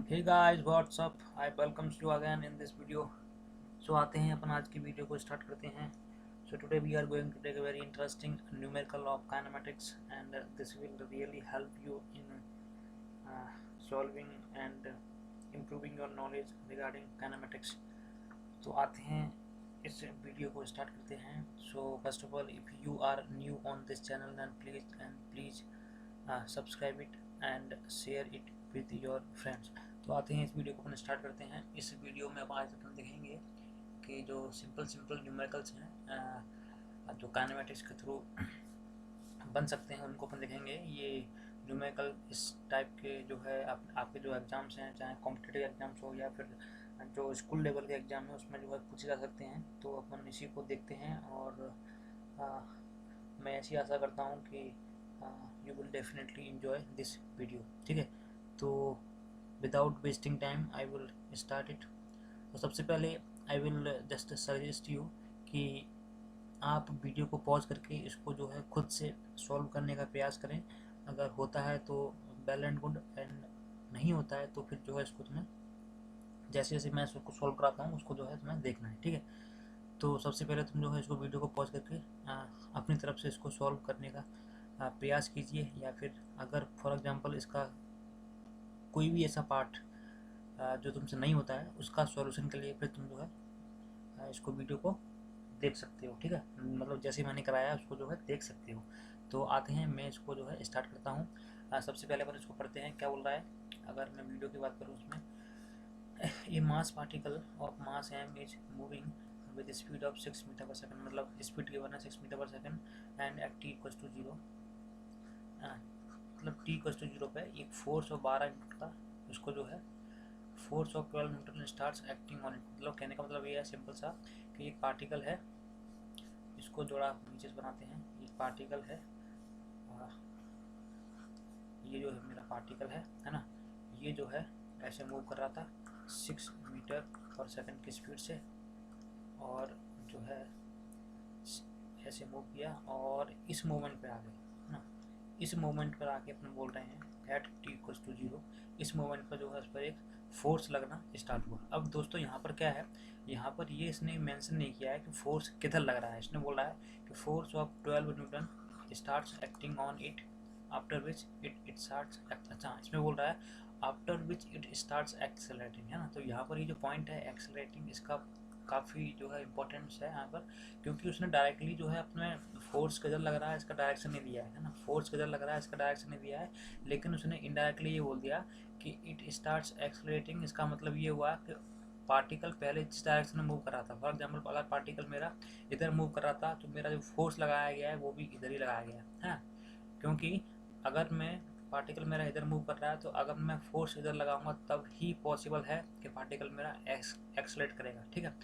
Hey guys, what's up? I welcomes you again in this video. So आते हैं अपन आज की वीडियो को स्टार्ट करते हैं. So today we are going to take a very interesting numerical of kinematics, and this will really help you in uh, solving and improving your knowledge regarding kinematics. तो आते हैं इस वीडियो को start करते हैं. So first of all, if you are new on this channel, then please subscribe it and share it with your friends. तो आते हैं इस वीडियो को अपन स्टार्ट करते हैं. इस वीडियो में आज अपन देखेंगे कि जो सिंपल न्यूमेरिकल्स हैं जो काइनेमेटिक्स के थ्रू बन सकते हैं उनको अपन देखेंगे. ये न्यूमेरिकल इस टाइप के जो है आपके जो एग्ज़ाम्स हैं, चाहे कॉम्पिटिटिव एग्ज़ाम्स हो या फिर जो स्कूल लेवल के एग्ज़ाम है उसमें जो है पूछे जा सकते हैं. तो अपन इसी को देखते हैं और मैं ऐसी आशा करता हूँ कि you will definitely enjoy this video. ठीक है, तो without wasting time I will start it. तो सबसे पहले I will just suggest you कि आप वीडियो को पॉज करके इसको जो है खुद से सॉल्व करने का प्रयास करें. अगर होता है तो वेल एंड गुड, एंड नहीं होता है तो फिर जो है इसको तुम्हें जैसे जैसे मैं इसको सॉल्व कराता हूँ उसको जो है तुम्हें देखना है. ठीक है, तो सबसे पहले तुम जो है इसको वीडियो को पॉज करके अपनी तरफ से इसको सॉल्व करने का प्रयास कीजिए. या फिर अगर फॉर एग्जांपल इसका कोई भी ऐसा पार्ट जो तुमसे नहीं होता है उसका सॉल्यूशन के लिए फिर तुम जो है इसको वीडियो को देख सकते हो. ठीक है, मतलब जैसे मैंने कराया उसको जो है देख सकते हो. तो आते हैं, मैं इसको जो है स्टार्ट करता हूँ. सबसे पहले अपन इसको पढ़ते हैं क्या बोल रहा है. अगर मैं वीडियो की बात करूँ उसमें, a mass particle of mass M is moving with speed of 6 metre per second. मतलब स्पीड गिवन है 6 metre per second and at T equals to 0. मतलब टी इक्वल्स टू 0 पे एक फोर्स ऑफ 12 न्यूटन का, उसको जो है force of 12 Newton starts acting on it. मतलब कहने का मतलब ये है सिंपल सा कि एक पार्टिकल है, इसको जोड़ा नीचे से बनाते हैं. एक पार्टिकल है, ये जो है मेरा पार्टिकल है ना, ये जो है ऐसे मूव कर रहा था 6 मीटर पर सेकंड की स्पीड से, और जो है ऐसे मूव किया और इस मोमेंट पे आ गए ना. इस मोमेंट पर आके अपन बोल रहे हैं एट टी इक्वल्स टू 0. इस मोमेंट पर जो है उस पर एक फोर्स लगना स्टार्ट हुआ. अब दोस्तों यहाँ पर क्या है, यहाँ पर ये इसने मेंशन नहीं किया है कि फोर्स किधर लग रहा है. इसने बोला है कि force of 12 Newton starts acting on it after which it starts. अच्छा, इसमें बोल रहा है after which it starts accelerating, है ना. तो यहाँ पर ये जो पॉइंट है एक्सेलरेटिंग, इसका काफ़ी जो है इम्पोर्टेंस है यहाँ पर, क्योंकि उसने डायरेक्टली जो है अपने फोर्स किधर लग रहा है इसका डायरेक्शन नहीं दिया है ना. फोर्स किधर लग रहा है इसका डायरेक्शन नहीं दिया है, लेकिन उसने इनडायरेक्टली ये बोल दिया कि इट स्टार्ट्स एक्सेलरेटिंग. इसका मतलब ये हुआ कि पार्टिकल पहले जिस डायरेक्शन में मूव कर रहा था, फॉर एग्जाम्पल अगर पार्टिकल मेरा इधर मूव कर रहा था तो मेरा जो फोर्स लगाया गया है वो भी इधर ही लगाया गया है. क्योंकि अगर मैं पार्टिकल मेरा इधर मूव कर रहा है तो अगर मैं फोर्स इधर लगाऊंगा तब ही पॉसिबल है कि पार्टिकल मेरा एक्सलेट करेगा. ठीक है,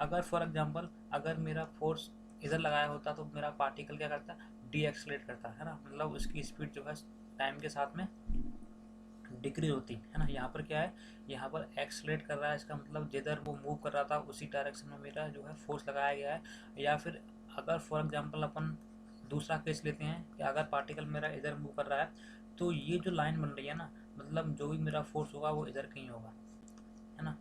अगर फॉर एग्जांपल अगर मेरा फोर्स इधर लगाया होता तो मेरा पार्टिकल क्या करता, डी एक्सलेट करता है ना. मतलब उसकी स्पीड जो है टाइम के साथ में डिक्रीज होती है ना. यहाँ पर क्या है, यहाँ पर एक्सलेट कर रहा है, इसका मतलब जिधर वो मूव कर रहा था उसी डायरेक्शन में मेरा जो है फोर्स लगाया गया है. या फिर अगर फॉर एग्जांपल अपन दूसरा केस लेते हैं कि अगर पार्टिकल मेरा इधर मूव कर रहा है तो ये जो लाइन बन रही है ना, मतलब जो भी मेरा फोर्स होगा वो इधर कहीं होगा, है ना.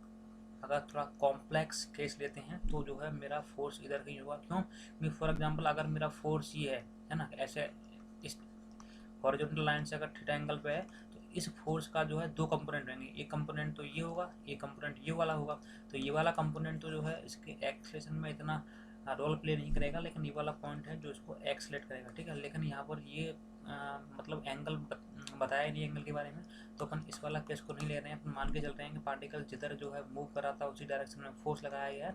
अगर थोड़ा कॉम्प्लेक्स केस लेते हैं तो जो है मेरा फोर्स इधर कहीं होगा. क्यों, क्योंकि फॉर एग्जांपल अगर मेरा फोर्स ये है ना, ऐसे इस हॉरिजॉन्टल लाइन से अगर थीटा एंगल पे है तो इस फोर्स का जो है दो कंपोनेंट रहेंगे. एक कंपोनेंट तो ये होगा, एक कंपोनेंट ये वाला होगा. तो ये वाला कंपोनेंट तो जो है इसके एक्सलेशन में इतना रोल प्ले नहीं करेगा, लेकिन ये वाला पॉइंट है जो इसको एक्सलेट करेगा. ठीक है, लेकिन यहाँ पर ये मतलब एंगल बताया नहीं एंगल के बारे में, तो अपन इस वाला केस को नहीं ले रहे हैं. अपन मान के चल रहे हैं कि पार्टिकल जिधर जो है मूव कर रहा था उसी डायरेक्शन में फोर्स लगाया गया है.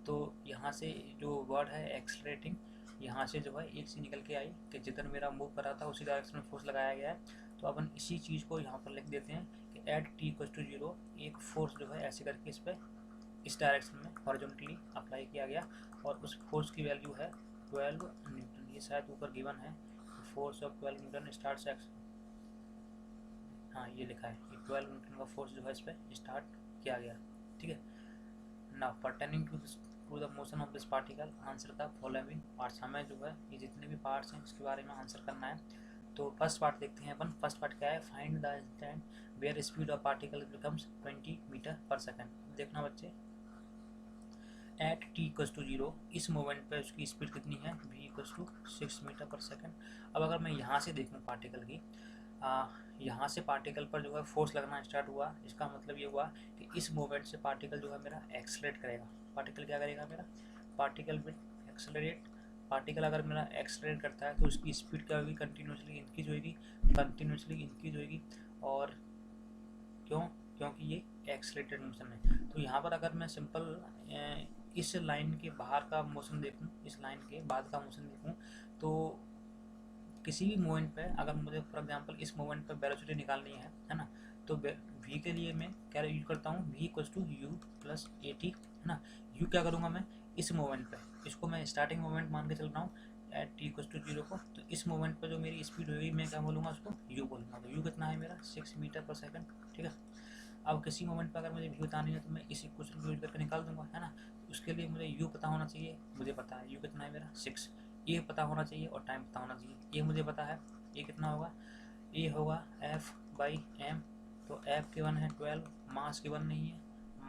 तो यहाँ से जो वर्ड है एक्सलेटिंग, यहाँ से जो है एक सी निकल के आई कि जिधर मेरा मूव कर रहा था उसी डायरेक्शन में फोर्स लगाया गया है. तो अपन इसी चीज़ को यहाँ पर लिख देते हैं कि एट टी इक्वल टू 0 एक फोर्स जो है ऐसे करके इस पर इस डायरेक्शन में हॉरिजॉन्टली अप्लाई किया गया, और उस फोर्स की वैल्यू है 12 न्यूटन. ये शायद ऊपर गिवन है, force of 12 Newton start x, हाँ ये लिखा है कि 12 न्यूटन का फोर्स जो है इस पर स्टार्ट किया गया. ठीक है, now pertaining to the motion of this particle answer the following parts. हमें जो है ये जितने भी पार्ट्स हैं इसके बारे में आंसर करना है. तो फर्स्ट पार्ट देखते हैं अपन। फर्स्ट पार्ट क्या है, find the instant where speed of particle becomes 20 metre per second. देखना बच्चे, एट टी इक्वल्स टू 0 इस मोमेंट पे उसकी स्पीड कितनी है, v equals to 6 metre per second. अब अगर मैं यहाँ से देखूँ पार्टिकल की, यहाँ से पार्टिकल पर जो है फोर्स लगना स्टार्ट हुआ, इसका मतलब ये हुआ कि इस मोमेंट से पार्टिकल जो है मेरा एक्सलरेट करेगा। पार्टिकल क्या करेगा मेरा, पार्टिकल विल एक्सलरेट। पार्टिकल अगर मेरा एक्सलरेट करता है तो उसकी स्पीड क्या होगी, कंटिन्यूसली इंक्रीज होगी, कंटिन्यूसली इंक्रीज होगी। और क्यों, क्योंकि ये एक्सलेटेड मोशन है। तो यहाँ पर अगर मैं सिंपल इस लाइन के बाहर का मोशन देखूँ, इस लाइन के बाद का मोशन देखूँ, तो किसी भी मोमेंट पे अगर मुझे फॉर एग्जांपल इस मोमेंट पे वेलोसिटी निकालनी है ना, तो v के लिए मैं क्या यूज करता हूँ, v equals to U plus A T, है ना। u क्या करूँगा मैं इस मोमेंट पे, इसको मैं स्टार्टिंग मोमेंट मान के चल रहा हूँ एट टी इक्वल्स टू 0 को। तो इस मोमेंट पे जो मेरी स्पीड होगी मैं क्या बोलूँगा, उसको u बोलूँगा। तो u कितना है मेरा 6 मीटर पर सेकेंड, ठीक है। अब किसी मोमेंट पर अगर मुझे v बतानी है तो मैं इस इक्वेशन को यूज करके निकाल दूंगा, है ना। उसके लिए मुझे u पता होना चाहिए, मुझे पता है u कितना है मेरा 6, ए पता होना चाहिए और टाइम पता होना चाहिए। ए मुझे पता है, ए कितना होगा, ए होगा एफ बाई एम। तो एफ गिवन है 12, मास गिवन नहीं है,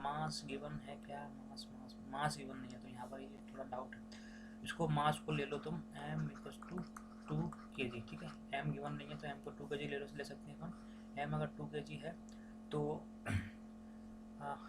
मास गिवन है क्या, मास गिवन नहीं है। तो यहाँ पर ये थोड़ा डाउट है, इसको मास को ले लो तुम एम इक्वल्स टू 2 kg, ठीक है। एम गिवन नहीं है तो एम को 2 kg ले सकते हैं अपन। एम अगर 2 kg है तो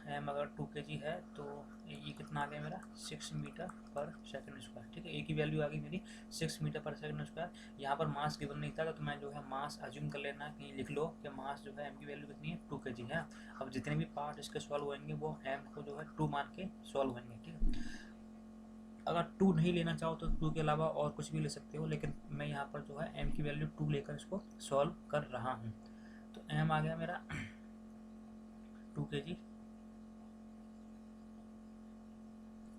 एम अगर 2 kg है तो ये कितना आ गया मेरा 6 मीटर पर सेकंड स्क्वायर, ठीक है। ए की वैल्यू आ गई मेरी 6 मीटर पर सेकंड स्क्वायर। यहाँ पर मास गिवन नहीं था तो मैं जो है मास अज्यूम कर लेना, कहीं लिख लो कि मास जो है एम की वैल्यू कितनी है 2 kg है। अब जितने भी पार्ट इसके सॉल्व होंगे वो एम को जो है 2 मान के सॉल्व होंगे, ठीक है। अगर 2 नहीं लेना चाहो तो 2 के अलावा और कुछ भी ले सकते हो, लेकिन मैं यहाँ पर जो है m की वैल्यू 2 लेकर इसको सॉल्व कर रहा हूँ। तो m आ गया मेरा 2 kg।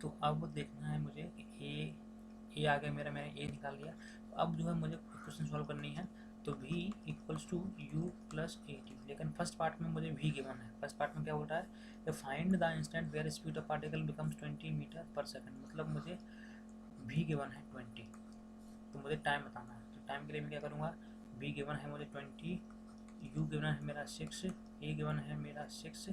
तो अब देखना है मुझे ए आ गया मेरा, मैंने ए निकाल लिया। तो अब जो है मुझे क्वेश्चन सॉल्व करनी है, तो v equals to U plus A T. लेकिन फर्स्ट पार्ट में मुझे v गिवन है। फर्स्ट पार्ट में क्या बोल रहा है कि find the instant where speed of particle becomes 20 metre per second. मतलब मुझे v गिवन है 20, तो मुझे टाइम बताना है। तो टाइम के लिए मैं क्या करूँगा, v गिवन है मुझे 20, u गिवन है मेरा 6, a गिवन है मेरा 6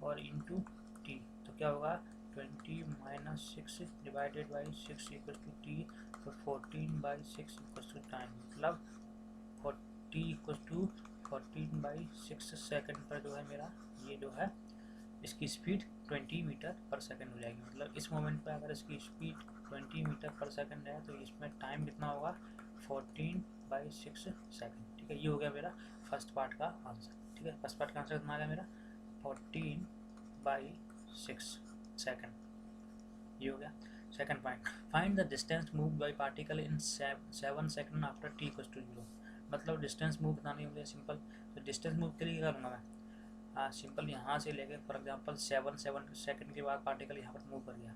और इंटू t। तो क्या होगा 20 minus 6 divided by 6 equals to t। तो 14 बाई 6 इक्वल्स टू टाइम, मतलब 40 इक्वल्स टू 14 बाई 6 सेकेंड पर जो है मेरा ये जो है इसकी स्पीड 20 मीटर पर सेकंड हो जाएगी। मतलब इस मोमेंट पर अगर इसकी स्पीड 20 मीटर पर सेकंड है तो इसमें टाइम कितना होगा 14 बाई 6 सेकंड, ठीक है। ये हो गया मेरा फर्स्ट पार्ट का आंसर, ठीक है। फर्स्ट पार्ट का आंसर कितना आ गया मेरा 14 बाई 6 सेकंड, ये हो गया। Second point, find the distance move by particle in 7 second after T equals to 0। मतलब डिस्टेंस मूव बतानी है मुझे सिंपल। तो डिस्टेंस मूव के लिए क्या करूँगा मैं, सिंपल यहाँ से लेके फॉर एग्जांपल 7 सेकंड के बाद पार्टिकल यहाँ पर मूव कर गया,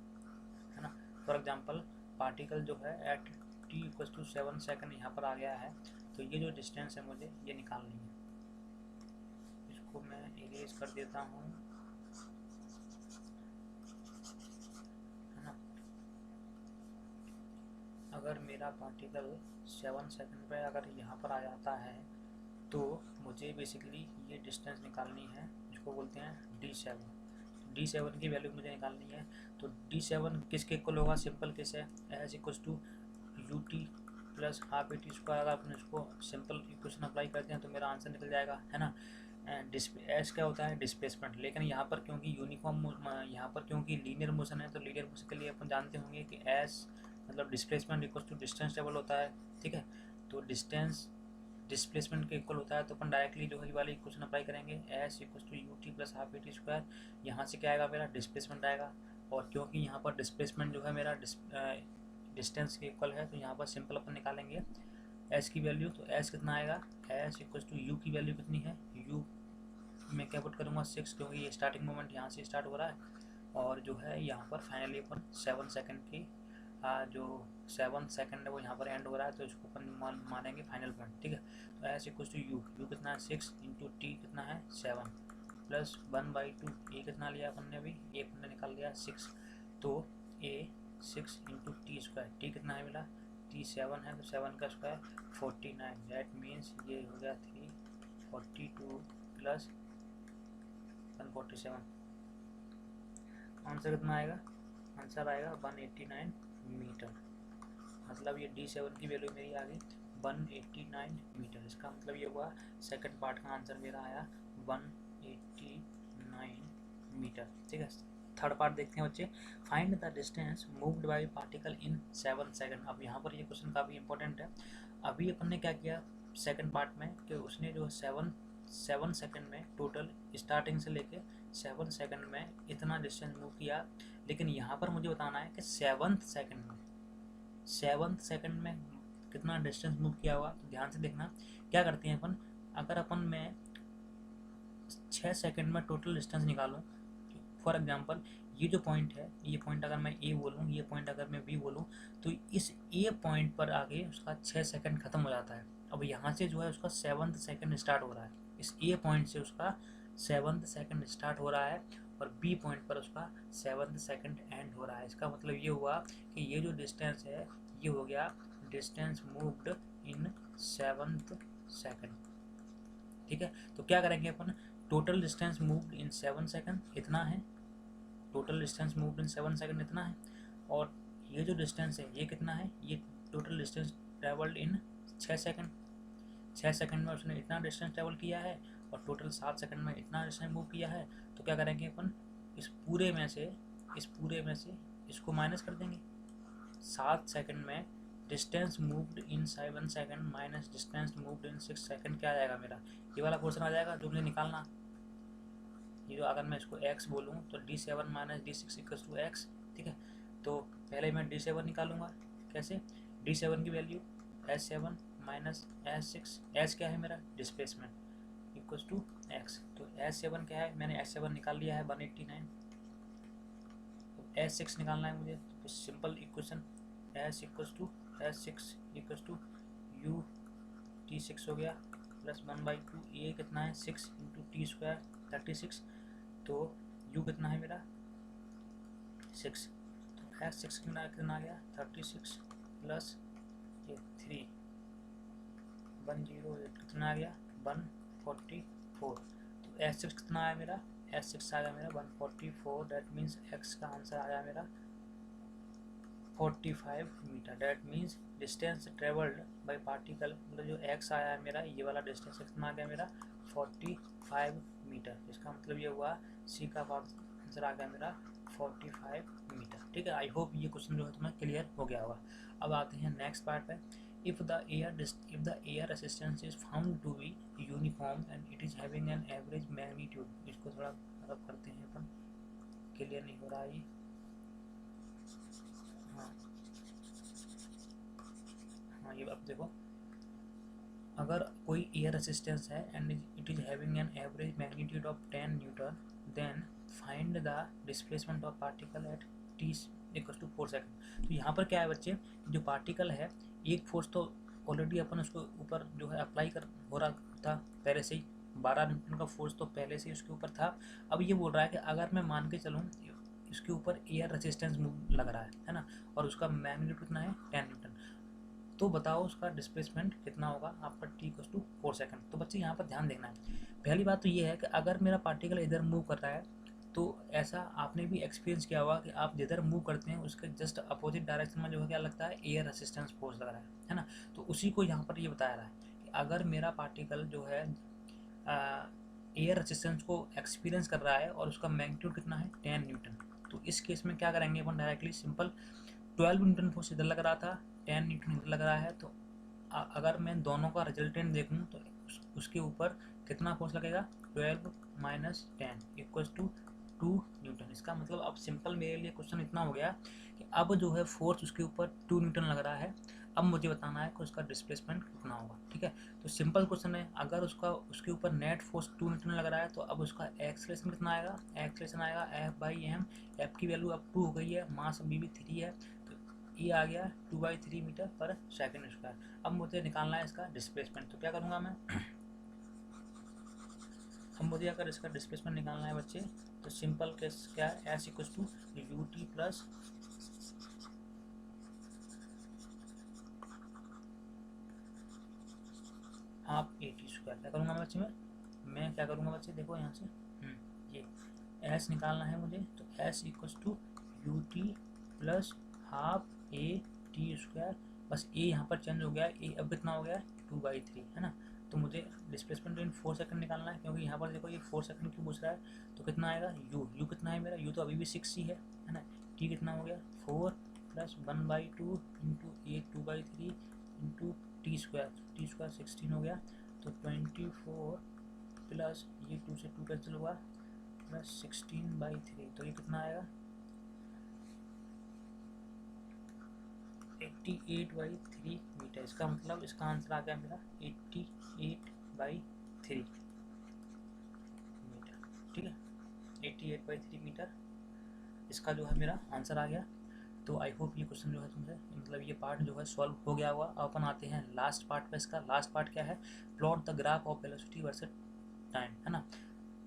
है ना। फॉर एग्जांपल पार्टिकल जो है at T equals to 7 second यहाँ पर आ गया है। तो ये जो डिस्टेंस है मुझे ये निकालनी है। इसको मैं इरेज कर देता हूँ, है ना। अगर मेरा पार्टिकल 7 सेकंड पे अगर यहाँ पर आ जाता है तो मुझे बेसिकली ये डिस्टेंस निकालनी है, इसको बोलते हैं d7। d7 की वैल्यू मुझे निकालनी है। तो d7 किसके इक्वल होगा, सिंपल किस है, S equals to U T plus half A T square. अगर अपन इसको सिंपल इक्वेशन अप्लाई करते हैं तो मेरा आंसर निकल जाएगा, है ना। एस क्या होता है डिस्प्लेसमेंट, लेकिन यहाँ पर क्योंकि यूनिफॉर्म, यहाँ पर क्योंकि लीनियर मोशन है तो लीनियर मोशन के लिए अपन जानते होंगे कि एस मतलब displacement equals to distance double होता है, ठीक है। तो डिस्टेंस डिस्प्लेसमेंट के इक्वल होता है तो अपन डायरेक्टली जो है वाली इक्वेशन अप्लाई करेंगे, S equals to U T plus half A T square. यहाँ से क्या आएगा मेरा डिस्प्लेसमेंट आएगा, और क्योंकि यहाँ पर डिस्प्लेसमेंट जो है मेरा डिस्टेंस के इक्वल है तो यहाँ पर सिंपल अपन निकालेंगे एस की वैल्यू। तो एस कितना आएगा, एस इक्वल्स टू यू की वैल्यू कितनी है, यू में क्या पुट करूँगा 6, क्योंकि ये स्टार्टिंग मोमेंट यहाँ से स्टार्ट हो रहा है, और जो है यहाँ पर फाइनली अपन 7 सेकंड की जो 7 सेकंड है वो यहाँ पर एंड हो रहा है तो इसको अपन मानेंगे फाइनल पॉइंट, ठीक है। तो एस इक्वल्स टू यू कितना है 6 इंटू टी कितना है 7 प्लस 1/2, ए कितना लिया अपन ने, अभी ए अपन ने निकाल लिया 6। तो ए 6 इंटू टी स्क्वायर, टी कितना है मिला t7 है तो 7 का स्क्वायर 49, दैट मीन्स ये हो गया 342 प्लस 147। आंसर कितना आएगा? आंसर आएगा 189 मीटर। मतलब ये D7 की वैल्यू मेरी आ गई 189 मीटर। इसका मतलब ये हुआ सेकंड पार्ट का आंसर मेरा आया 189 मीटर। ठीक है, थर्ड पार्ट देखते हैं बच्चे। Find the distance moved by particle in 7 second. अब यहाँ पर ये क्वेश्चन काफ़ी इंपॉर्टेंट है। अभी अपन ने क्या किया सेकंड पार्ट में कि उसने जो 7 सेकंड में टोटल स्टार्टिंग से लेके 7 सेकंड में इतना डिस्टेंस मूव किया, लेकिन यहाँ पर मुझे बताना है कि 7th सेकंड में कितना डिस्टेंस मूव किया हुआ। तो ध्यान से देखना क्या करते हैं अपन। अगर अपन में 6 सेकंड में टोटल डिस्टेंस निकालूं, फॉर एग्जांपल ये जो पॉइंट है, ये पॉइंट अगर मैं ए बोलूँ, ये पॉइंट अगर मैं बी बोलूँ, तो इस ए पॉइंट पर आगे उसका 6 सेकंड खत्म हो जाता है। अब यहाँ से जो है उसका 7th सेकंड स्टार्ट हो रहा है। इस ए पॉइंट से उसका 7th सेकंड स्टार्ट हो रहा है और बी पॉइंट पर उसका 7th सेकंड एंड हो रहा है। इसका मतलब ये हुआ कि ये जो डिस्टेंस है ये हो गया डिस्टेंस मूव्ड इन 7th सेकंड। ठीक है, तो क्या करेंगे अपन, total distance moved in 7 second इतना है, total distance moved in 7 second इतना है, और ये जो डिस्टेंस है ये कितना है, ये total distance travelled in 6 second. 6 second में उसने इतना डिस्टेंस ट्रेवल किया है और टोटल 7 सेकंड में इतना डिस्टेंस मूव किया है। तो क्या करेंगे अपन, इस पूरे में से इसको माइनस कर देंगे। 7 सेकंड में distance moved in 7 second minus distance moved in 6 second क्या आ जाएगा मेरा, ये वाला पोर्शन आ जाएगा जो मुझे निकालना। ये जो अगर मैं इसको x बोलूँ तो D7 minus D6 equals to x। ठीक है, तो पहले मैं D7 निकालूंगा। कैसे, D7 की value S7 minus S6, S क्या है मेरा डिस्प्लेसमेंट, इक्वल्स टू x। तो S7 क्या है, मैंने S7 निकाल लिया है 189। तो S6 निकालना है मुझे, तो simple equation S equals to S6 equals to U T6 हो गया प्लस 1/2। ये कितना है 6 इंटू टी स्क्वायर 36। तो U कितना है मेरा 6, तो S6 कितना आ गया 36 प्लस ये 3 108 कितना आ गया 144। तो S6 कितना आया मेरा, S6 आ गया मेरा 144। डैट मीन्स X का आंसर आया मेरा 45 metre. That means distance travelled by particle, मतलब जो x आया है मेरा, ये वाला डिस्टेंस कितना आ गया मेरा 45 मीटर। इसका मतलब ये हुआ सी का आंसर आ गया मेरा 45 मीटर। ठीक है, आई होप ये क्वेश्चन जो है तुम्हें क्लियर हो गया होगा। अब आते हैं नेक्स्ट पार्ट पे। If the air resistance is found to be uniform and it is having an average magnitude. इसको थोड़ा मतलब करते हैं अपन, क्लियर नहीं हो रहा है ये। हाँ ये अब देखो, अगर कोई एयर रेसिस्टेंस है and it is having an average magnitude of 10 newton, then find the displacement of particle at t equal to 4 second. तो यहाँ पर क्या है बच्चे, जो पार्टिकल है एक फोर्स तो ऑलरेडी अपन उसको ऊपर जो है अप्लाई कर हो रहा था पहले से ही, 12 न्यूटन का फोर्स तो पहले से ही उसके ऊपर था। अब ये बोल रहा है कि अगर मैं मान के चलूँ इसके ऊपर एयर रेसिस्टेंस लग रहा है ना, और उसका मैग्नीट्यूड कितना है 10 न्यूटन, तो बताओ उसका डिस्प्लेसमेंट कितना होगा आपका t इक्वल टू 4 सेकंड। तो बच्चे यहाँ पर ध्यान देखना है। पहली बात तो ये है कि अगर मेरा पार्टिकल इधर मूव कर रहा है तो ऐसा आपने भी एक्सपीरियंस किया होगा कि आप जिधर मूव करते हैं उसके जस्ट अपोजिट डायरेक्शन में जो है क्या लगता है, एयर रेसिस्टेंस फोर्स लग रहा है ना। तो उसी को यहाँ पर ये बताया रहा है कि अगर मेरा पार्टिकल जो है एयर रेसिस्टेंस को एक्सपीरियंस कर रहा है और उसका मैग्नीट्यूड कितना है 10 न्यूटन, तो इस केस में क्या करेंगे अपन, डायरेक्टली सिंपल 12 न्यूटन फोर्स इधर लग रहा था, 10 न्यूटन इधर लग रहा है, तो अगर मैं दोनों का रिजल्टेंट देखूँ तो उसके ऊपर कितना फोर्स लगेगा 12 माइनस 10 इक्वल्स टू 2 न्यूटन। इसका मतलब अब सिंपल मेरे लिए क्वेश्चन इतना हो गया कि अब जो है फोर्स उसके ऊपर 2 न्यूटन लग रहा है, अब मुझे बताना है कि उसका डिस्प्लेसमेंट कितना होगा। ठीक है, तो सिंपल क्वेश्चन है, अगर उसके ऊपर नेट फोर्स 2 न्यूटन लग रहा है तो अब उसका एक्सलेशन कितना आएगा, एक्सलेशन आएगा F/m। एफ की वैल्यू अब 2 हो गई है, मास अभी भी 3 है, तो ये आ गया 2/3 मीटर पर सेकंड स्क्वायर। अब मुझे निकालना है इसका डिस्प्लेसमेंट, तो क्या करूँगा मैं, अब मुझे अगर इसका डिस्प्लेसमेंट निकालना है बच्चे तो सिंपल केस क्या है, S equal to U T plus half A T square. क्या करूँगा बच्चे मैं क्या करूँगा बच्चे, देखो यहाँ से ये एस निकालना है मुझे, तो S equals to U T plus half A T square. बस ए यहाँ पर चेंज हो गया है, ए अब कितना हो गया है 2/3 है ना। तो मुझे डिस्प्लेसमेंट इन 4 सेकंड निकालना है, क्योंकि यहाँ पर देखो ये 4 सेकंड क्यों पूछ रहा है। तो कितना आएगा यू कितना है मेरा, यू तो अभी भी 6 ही है ना। टी कितना हो गया 4 प्लस 1/2 इंटू ए 2/3 इंटू टी स्क्वायर 16 हो गया। तो 24 प्लस ये 2 से 2 कैंसिल हुआ प्लस 16/3, तो ये कितना आएगा 88/3 मीटर। इसका मतलब इसका आंसर आ गया मेरा 88/3 मीटर। ठीक है, 88/3 मीटर इसका जो है मेरा आंसर आ गया। तो आई होप ये क्वेश्चन जो है तुमसे मतलब ये पार्ट जो है सॉल्व हो गया हुआ। अब अपन आते हैं लास्ट पार्ट पे। इसका लास्ट पार्ट क्या है, plot the graph of velocity versus time, है ना,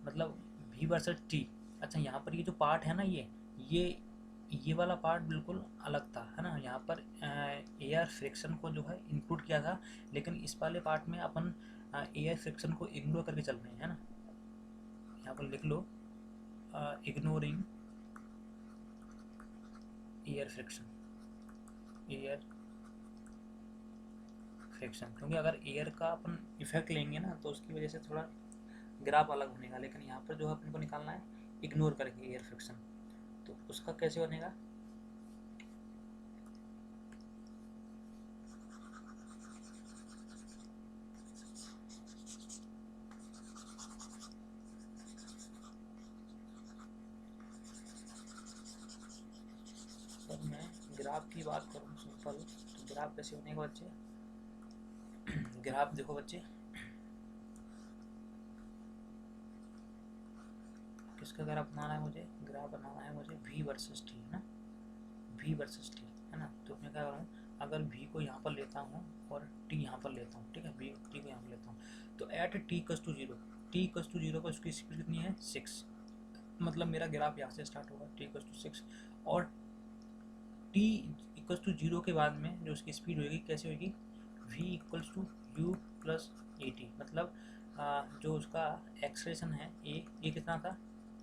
मतलब v वर्सेस t। अच्छा यहाँ पर ये जो पार्ट है ना, ये वाला पार्ट बिल्कुल अलग था, है ना। यहाँ पर एयर फ्रिक्शन को जो है इंक्लूड किया था, लेकिन इस वाले पार्ट में अपन एयर फ्रिक्शन को इग्नोर करके चल रहे हैं, है ना। यहाँ पर लिख लो इग्नोरिंग एयर फ्रिक्शन, क्योंकि अगर एयर का अपन इफेक्ट लेंगे ना तो उसकी वजह से थोड़ा ग्राफ अलग बनेगा। लेकिन यहाँ पर जो है अपन को निकालना है इग्नोर करके एयर फ्रिक्शन, तो उसका कैसे बनेगा। मैं ग्राफ की बात करूँ सिंपल, तो ग्राफ कैसे बनेगा बच्चे। ग्राफ देखो बच्चे, किसका ग्राफ बनाना है मुझे, ग्राफ बनाना है मुझे v वर्सेस t, है ना, v वर्सेस t, है ना। तो मैं क्या करूँ, अगर v को यहाँ पर लेता हूँ और t यहाँ पर लेता हूँ, ठीक है, t को यहाँ पर लेता हूँ, तो एट t = 0, t = 0 पर उसकी स्पीड कितनी है 6, मतलब मेरा ग्राफ यहाँ से स्टार्ट होगा t = 6, और t = 0 के बाद में जो उसकी स्पीड होगी कैसे होगी, v = u प्लस at, मतलब जो उसका एक्सलेशन है ए कितना था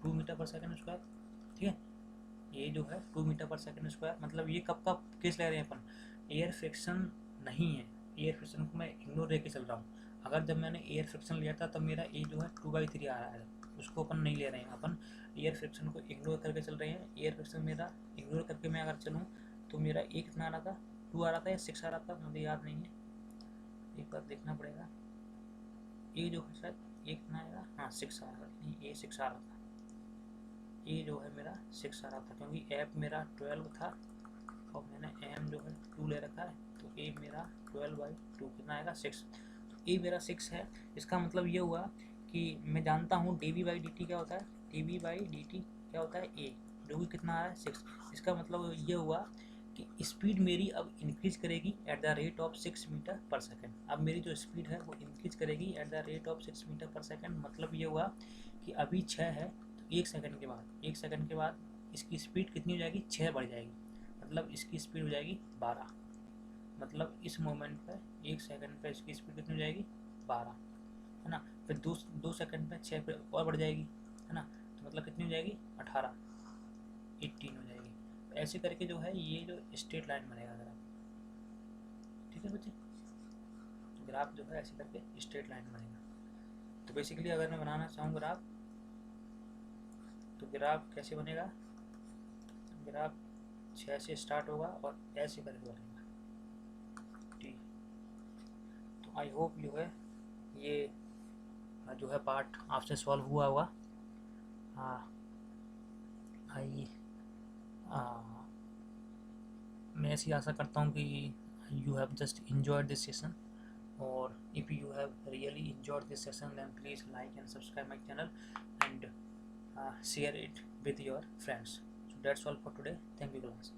2 मीटर पर सेकंड स्क्वायर, ठीक है, ये जो है 2 मीटर पर सेकंड स्क्वायर। मतलब ये कब का केस ले रहे हैं अपन, एयर फ्रिक्शन नहीं है, एयर फ्रिक्शन को मैं इग्नोर लेके चल रहा हूँ। अगर जब मैंने एयर फ्रिक्शन लिया था तब मेरा ए जो है 2/3 आ रहा है, उसको अपन नहीं ले रहे हैं, अपन एयर फ्रिक्शन को इग्नोर करके चल रहे हैं। एयर फ्रिक्शन मेरा इग्नोर करके मैं अगर चलूँ तो मेरा ए कितना आ रहा था 2 आ रहा था या 6 आ रहा था, मुझे याद नहीं है, एक बार देखना पड़ेगा। ए जो है शायद ए कितना आएगा, हाँ 6 आ रहा था, नहीं ए 6 आ रहा था, ए जो है मेरा 6 आ रहा था, क्योंकि एफ मेरा 12 था और मैंने एम जो है 2 ले रखा है, तो ए मेरा 12/2 कितना आएगा 6, तो ए मेरा 6 है। इसका मतलब ये हुआ कि मैं जानता हूँ dv/dt क्या होता है, dv/dt क्या होता है ए, जो कि कितना आ रहा है 6। इसका मतलब ये हुआ कि स्पीड मेरी अब इंक्रीज करेगी at the rate of 6 metre per second. अब मेरी जो स्पीड है वो इंक्रीज करेगी at the rate of 6 metre per second. मतलब ये हुआ कि अभी 6 है, तो 1 सेकंड के बाद इसकी स्पीड कितनी हो जाएगी 6 बढ़ जाएगी, मतलब इसकी स्पीड हो जाएगी 12। मतलब इस मोमेंट पर 1 सेकंड पर इसकी स्पीड कितनी हो जाएगी 12, है ना। फिर दो सेकंड में 6 पे और बढ़ जाएगी, है ना, तो मतलब कितनी हो जाएगी 18 हो जाएगी। तो ऐसे करके जो है ये जो स्ट्रेट लाइन बनेगा ग्राफ, ठीक है बच्चे, ग्राफ जो है ऐसे करके स्ट्रेट लाइन बनेगा। तो बेसिकली अगर मैं बनाना चाहूँ ग्राफ, तो ग्राफ कैसे बनेगा, ग्राफ 6 से स्टार्ट होगा और ऐसे करके बनेगा ठीक। तो आई होप जो है ये जो है पार्ट आपसे सॉल्व हुआ होगा। मैं ऐसी आशा करता हूँ कि you have just enjoyed this session, or if you have really enjoyed this session then please like and subscribe my channel and share it with your friends. So that's all for today. Thank you class.